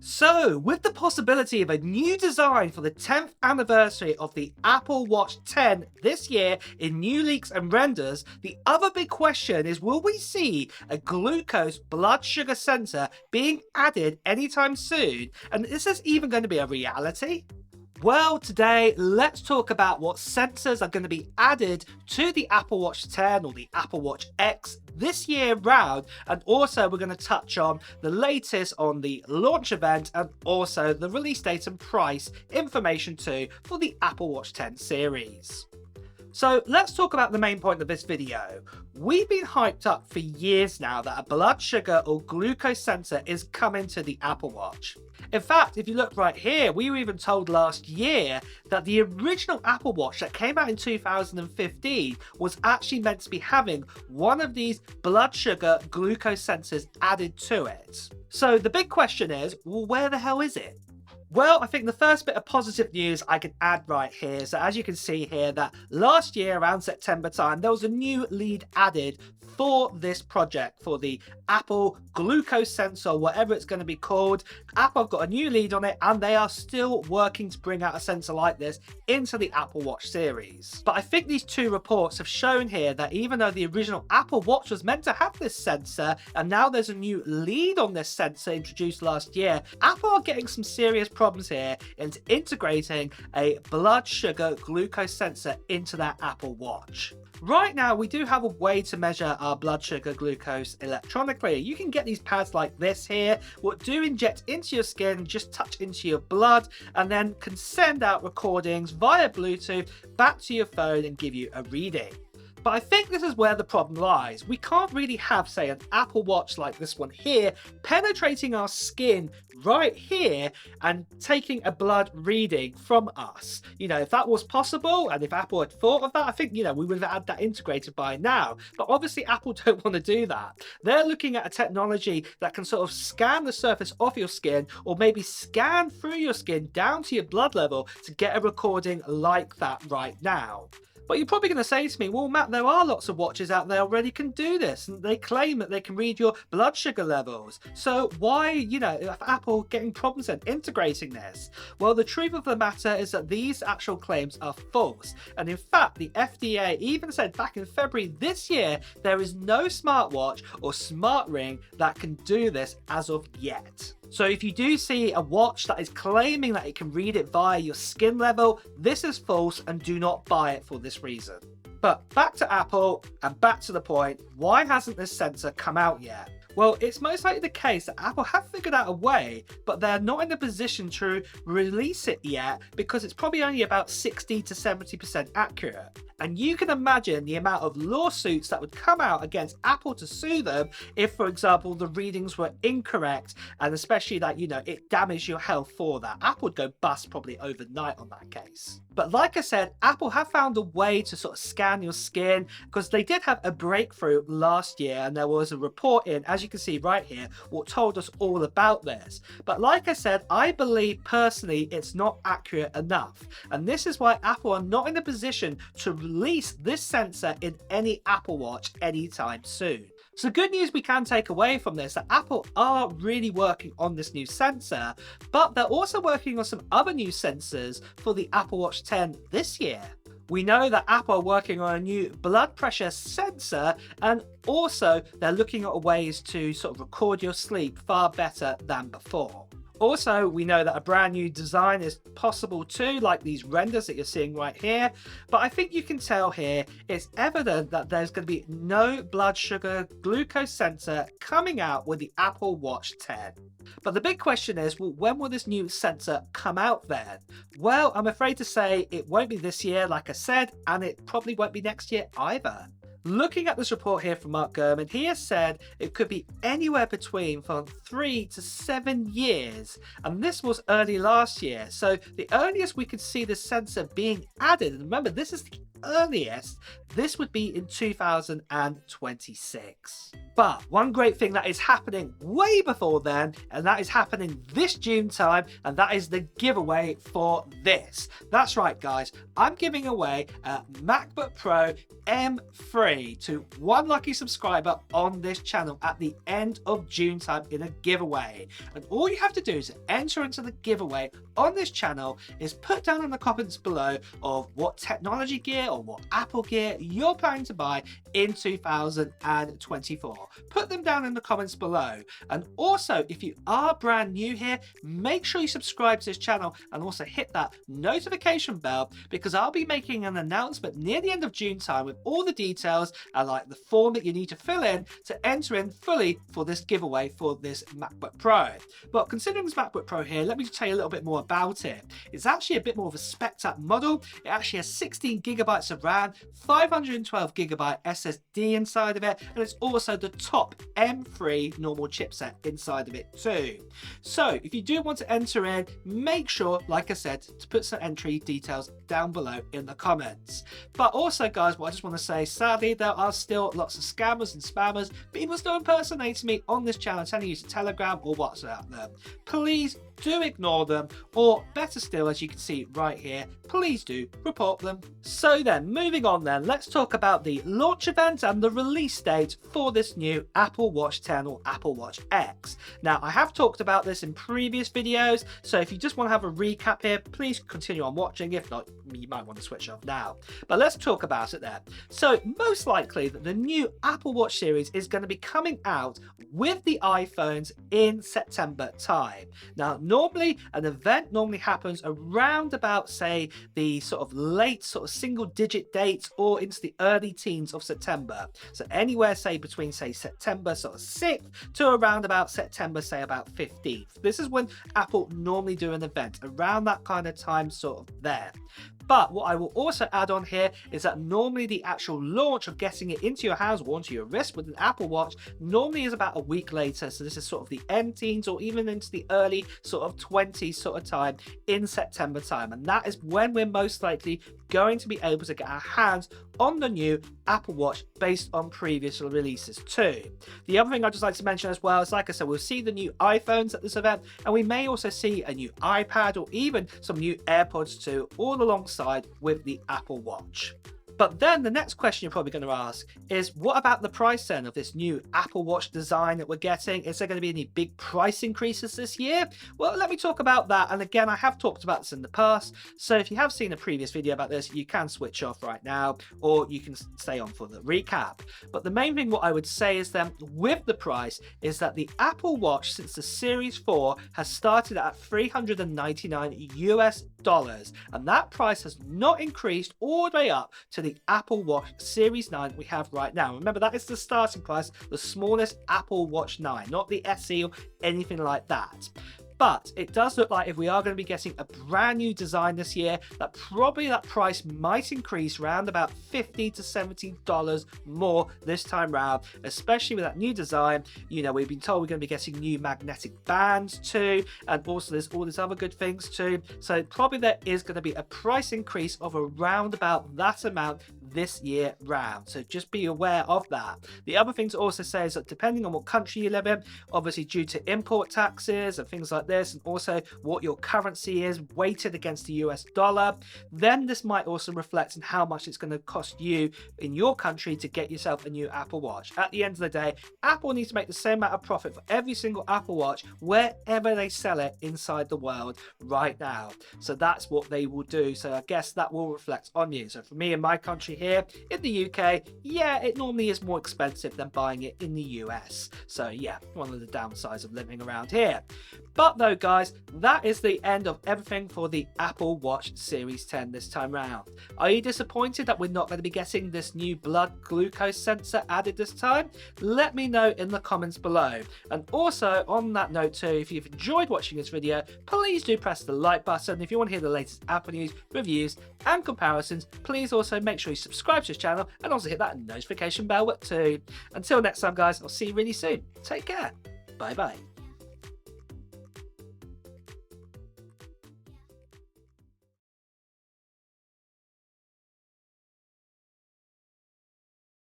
So, with the possibility of a new design for the 10th anniversary of the Apple Watch 10 this year in new leaks and renders, the other big question is, will we see a glucose blood sugar sensor being added anytime soon? And is this even going to be a reality? Well, today let's talk about what sensors are going to be added to the Apple Watch 10 or the Apple Watch X this year round, and also we're going to touch on the latest on the launch event and also the release date and price information too for the Apple Watch 10 series. So let's talk about the main point of this video. We've been hyped up for years now that a blood sugar or glucose sensor is coming to the Apple Watch. In fact, if you look right here, we were even told last year that the original Apple Watch that came out in 2015 was actually meant to be having one of these blood sugar glucose sensors added to it. So the big question is, well, where the hell is it? Well, I think the first bit of positive news I can add right here, so as you can see here, that last year around September time, there was a new lead added for this project, for the Apple glucose sensor, whatever it's going to be called. Apple have got a new lead on it, and they are still working to bring out a sensor like this into the Apple Watch series. But I think these two reports have shown here that even though the original Apple Watch was meant to have this sensor, and now there's a new lead on this sensor introduced last year, Apple are getting some serious problems here into integrating a blood sugar glucose sensor into their Apple Watch. Right now, we do have a way to measure our blood sugar glucose electronically. You can get these pads like this here, what do inject into your skin, just touch into your blood, and then can send out recordings via Bluetooth back to your phone and give you a reading. But I think this is where the problem lies. We can't really have, say, an Apple Watch like this one here, penetrating our skin right here and taking a blood reading from us. You know, if that was possible, and if Apple had thought of that, I think, we would have had that integrated by now. But obviously, Apple don't want to do that. They're looking at a technology that can sort of scan the surface of your skin, or maybe scan through your skin down to your blood level to get a recording like that right now. But you're probably going to say to me, well, Matt, there are lots of watches out there already can do this, and they claim that they can read your blood sugar levels. So why, if Apple getting problems and integrating this? Well, the truth of the matter is that these actual claims are false. And in fact, the FDA even said back in February this year, there is no smartwatch or smart ring that can do this as of yet. So if you do see a watch that is claiming that it can read it via your skin level, this is false and do not buy it for this reason. But back to Apple and back to the point, why hasn't this sensor come out yet? Well, it's most likely the case that Apple have figured out a way, but they're not in a position to release it yet because it's probably only about 60 to 70% accurate. And you can imagine the amount of lawsuits that would come out against Apple to sue them if, for example, the readings were incorrect, and especially that, it damaged your health for that. Apple would go bust probably overnight on that case. But like I said, Apple have found a way to sort of scan your skin, because they did have a breakthrough last year, and there was a report in, as you can see right here, what told us all about this. But like I said, I believe personally it's not accurate enough. And this is why Apple are not in a position to release this sensor in any Apple Watch anytime soon. So good news we can take away from this, that Apple are really working on this new sensor, but they're also working on some other new sensors for the Apple Watch 10 this year. We know that Apple are working on a new blood pressure sensor, and also they're looking at ways to sort of record your sleep far better than before. Also, we know that a brand new design is possible too, like these renders that you're seeing right here. But I think you can tell here, it's evident that there's going to be no blood sugar glucose sensor coming out with the Apple Watch 10. But the big question is, well, when will this new sensor come out then? Well, I'm afraid to say it won't be this year, like I said, and it probably won't be next year either. Looking at this report here from Mark Gurman, he has said it could be anywhere between from 3 to 7 years, and this was early last year. So the earliest we could see the sensor being added, and remember this is the earliest, this would be in 2026. But one great thing that is happening way before then, and that is happening this June time, and that is the giveaway for this. That's right, guys. I'm giving away a MacBook Pro M3 to one lucky subscriber on this channel at the end of June time in a giveaway. And all you have to do is enter into the giveaway on this channel is put down in the comments below of what technology gear or what Apple gear you're planning to buy in 2024. Put them down in the comments below. And also, if you are brand new here, make sure you subscribe to this channel and also hit that notification bell, because I'll be making an announcement near the end of June time with all the details and like the form that you need to fill in to enter in fully for this giveaway for this MacBook Pro. But considering this MacBook Pro here, let me just tell you a little bit more about it. It's actually a bit more of a spec'd up model. It actually has 16 gigabytes of RAM, 512 gigabyte SSD inside of it, and it's also the top M3 normal chipset inside of it too. So if you do want to enter in, make sure, like I said, to put some entry details down below in the comments. But also, guys, what I just want to say, sadly, there are still lots of scammers and spammers, people still impersonating me on this channel, telling you to Telegram or WhatsApp them. Please do ignore them, or better still, as you can see right here, please do report them. So then, moving on then, let's talk about the launch event and the release date for this new Apple Watch 10 or Apple Watch X. Now, I have talked about this in previous videos, so if you just want to have a recap here, please continue on watching. If not, you might want to switch off now. But let's talk about it then. So most likely that the new Apple Watch series is going to be coming out with the iPhones in September time. Now, normally an event normally happens around about, say, the sort of late sort of single digit dates or into the early teens of September. So anywhere, say, between, say, September sort of 6th to around about September, say, about 15th. This is when Apple normally do an event, around that kind of time sort of there. But what I will also add on here is that normally the actual launch of getting it into your hands or onto your wrist with an Apple Watch normally is about a week later. So this is sort of the end teens or even into the early sort of 20s sort of time in September time. And that is when we're most likely going to be able to get our hands on the new Apple Watch based on previous releases too. The other thing I'd just like to mention as well is, like I said, we'll see the new iPhones at this event, and we may also see a new iPad or even some new AirPods too, all alongside with the Apple Watch. But then the next question you're probably going to ask is, what about the price then of this new Apple Watch design that we're getting? Is there going to be any big price increases this year? Well, let me talk about that. And again, I have talked about this in the past. So if you have seen a previous video about this, you can switch off right now, or you can stay on for the recap. But the main thing what I would say is then with the price is that the Apple Watch since the Series 4 has started at $399 US, and that price has not increased all the way up to the Apple Watch Series 9 we have right now. Remember, that is the starting price, the smallest Apple Watch 9, not the SE or anything like that. But it does look like if we are going to be getting a brand new design this year, that probably that price might increase around about $50 to $70 more this time round, especially with that new design. You know, we've been told we're going to be getting new magnetic bands too, and also there's all these other good things too. So probably there is going to be a price increase of around about that amount this year round. So just be aware of that. The other thing to also say is that depending on what country you live in, obviously due to import taxes and things like this, and also what your currency is weighted against the US dollar, then this might also reflect on how much it's going to cost you in your country to get yourself a new Apple Watch. At the end of the day, Apple needs to make the same amount of profit for every single Apple Watch wherever they sell it inside the world right now. So that's what they will do. So I guess that will reflect on you. So for me in my country here in the UK, yeah, it normally is more expensive than buying it in the US. So yeah, one of the downsides of living around here. But though, guys, that is the end of everything for the Apple Watch Series 10 this time round. Are you disappointed that we're not going to be getting this new blood glucose sensor added this time? Let me know in the comments below. And also, on that note too, if you've enjoyed watching this video, please do press the like button. If you want to hear the latest Apple news, reviews, and comparisons, please also make sure you subscribe to this channel and also hit that notification bell too. Until next time, guys, I'll see you really soon. Take care. Bye bye.